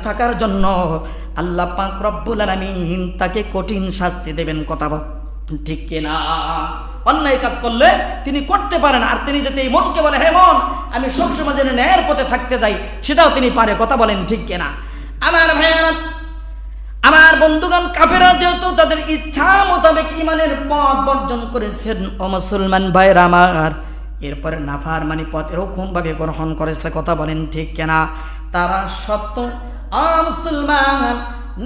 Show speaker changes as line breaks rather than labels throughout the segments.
থাকার জন্য আল্লাহ পাক রব্বুল আলামিন তাকে কঠিন শাস্তি দেবেন। কথা ঠিক কিনা? অন্যায় কাজ করলে তিনি করতে পারেন, আর তিনি যদি এই মনকে বলে হে মন আমি সবসময় যেন ন্যায়ের পথে থাকতে যাই, সেটাও তিনি পারে। কথা বলেন ঠিক কিনা? আমার ভাইয়েরা, আমার বন্ধুগণ, কাফেররা যেহেতু তাদের ইচ্ছা মোতাবেক ইমানের পথ বর্জন করেছেন, ও মুসলমান ভাইরা আমার, এরপরে নাফরমানি পথ এরকম ভাবে গ্রহণ করেছে। কথা বলেন ঠিক কিনা? তারা সত্য মুসলমান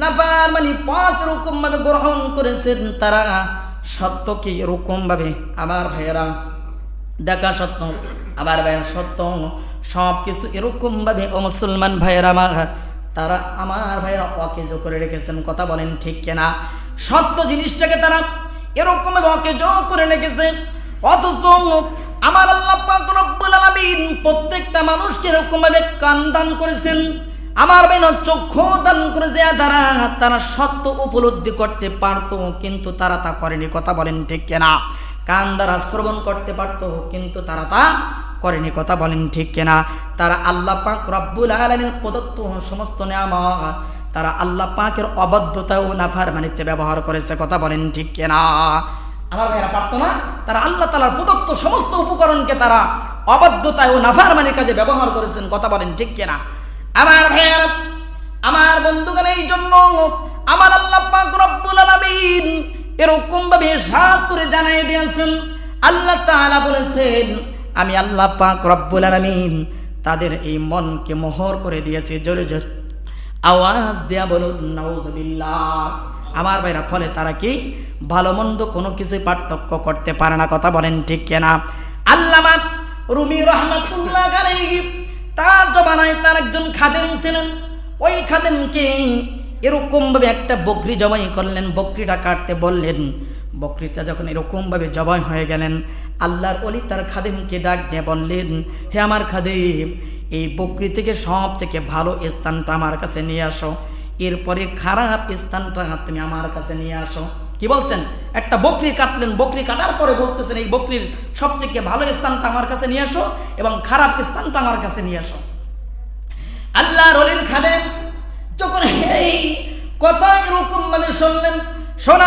নাফরমানি পথ এরকম ভাবে গ্রহণ করেছেন, তারা সত্যকে এরকম ভাবে, আমার ভাইয়েরা দেখা সত্য, আবার ভাইয়া সত্য, সব কিছু এরকম ভাবে ও মুসলমান ভাইয়েরা আমার, তারা আমার ভাইয়েরা অকেজো করে রেখেছেন। কথা বলেন ঠিক কিনা? সত্য জিনিসটাকে তারা এরকম ভাবে অকেজো করে রেখেছে। অথচ আমার আল্লাহ পাক রব্বুল আলামিন প্রত্যেকটা মানুষকে এরকম ভাবে কান দান করেছেন, আমার ভাইয়েরা চক্ষু দান করেছে, তারা সত্য উপলব্ধি করতে পারতো, কিন্তু তারা তা করেনি। কথা বলেন ঠিক কিনা? কান দ্বারা শ্রবণ করতে পারতো, কিন্তু তারা তা করেনি। কথা বলেন ঠিক কিনা? তারা আল্লাহ পাক রব্বুল আলামিনের প্রদত্ত সমস্ত নিয়ামত তারা আল্লাহ পাকের অবাধ্যতা ও নাফরমানিতে ব্যবহার করেছে। কথা বলেন ঠিক কিনা? আমার ভাইয়েরা পারতো না? তারা আল্লাহ তাআলার প্রদত্ত সমস্ত উপকরণকে তারা অবাধ্যতা ও নাফরমানির কাজে ব্যবহার করেছেন। কথা বলেন ঠিক কিনা? আমার ভাইয়েরা, আমার বন্ধুগণ, এই জন্য আমার আল্লাহ পাক রব্বুল আলামিন এরকম ভাবে ইরশাদ করে জানিয়ে দিয়েছেন। আল্লাহ তাআলা বলেছেন, আমি আল্লাহ পাক রব্বুল আলামিন তাদের এই মনকে মোহর করে দিয়েছি। জোরে জোরে আওয়াজ দেয়া বলুন নাউজুবিল্লাহ। আমার ভাইরা, ফলে তারা কি ভালো মন্দ কোনো কিছু পার্থক্য করতে পারে না। কথা বলেন ঠিক কিনা? আল্লামা রুমি রাহমাতুল্লাহ আলাইহি তার জমানায় তার একজন খাদেম ছিলেন। ওই খাদেমকে এরকম ভাবে একটা বকরি জবাই করলেন, বকরিটা কাটতে বললেন। বকরিটা যখন এরকম ভাবে জবাই হয়ে গেলেন, আল্লাহর ওলি তার খাদেমকে ডাক দিয়ে বললেন, হে আমার খাদেম, এই বকরি থেকে সবথেকে ভালো স্থানটা আমার কাছে নিয়ে আসো, এরপরে খারাপ স্থানটা তুমি আমার কাছে নিয়ে আসো। কি বলছেন? একটা বকরি কাটলেন, বকরি কাটার পরে বলতেছেন এই বকরির সবথেকে ভালো স্থানটা আমার কাছে নিয়ে আসো এবং খারাপ স্থানটা আমার কাছে নিয়ে আসো। আল্লাহর ওলির খাদেম যখন এই কথা এরকম ভাবে শুনলেন, শোনা